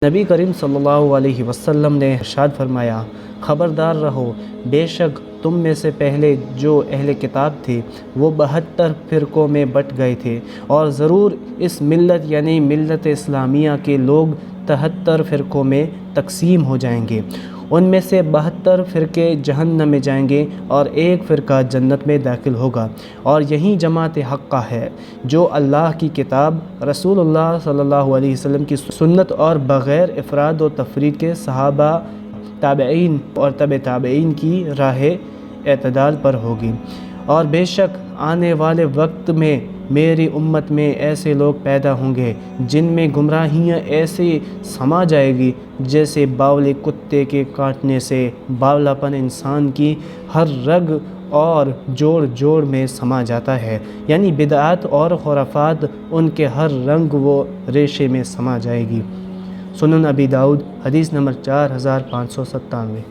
نبی کریم صلی اللہ علیہ وسلم نے ارشاد فرمایا، خبردار رہو، بے شک تم میں سے پہلے جو اہل کتاب تھے وہ 72 فرقوں میں بٹ گئے تھے، اور ضرور اس ملت یعنی ملت اسلامیہ کے لوگ 73 فرقوں میں تقسیم ہو جائیں گے۔ ان میں سے 72 فرقے جہنم میں جائیں گے اور ایک فرقہ جنت میں داخل ہوگا، اور یہی جماعت حقہ ہے جو اللہ کی کتاب، رسول اللہ صلی اللہ علیہ وسلم کی سنت اور بغیر افراد و تفرید کے صحابہ، تابعین اور تبع تابعین کی راہ اعتدال پر ہوگی۔ اور بے شک آنے والے وقت میں میری امت میں ایسے لوگ پیدا ہوں گے جن میں گمراہیاں ایسے سما جائے گی جیسے باولی کتے کے کاٹنے سے باولا پن انسان کی ہر رگ اور جوڑ جوڑ میں سما جاتا ہے، یعنی بدعات اور خرافات ان کے ہر رنگ و ریشے میں سما جائے گی۔ سنن ابی داؤد حدیث نمبر 4597۔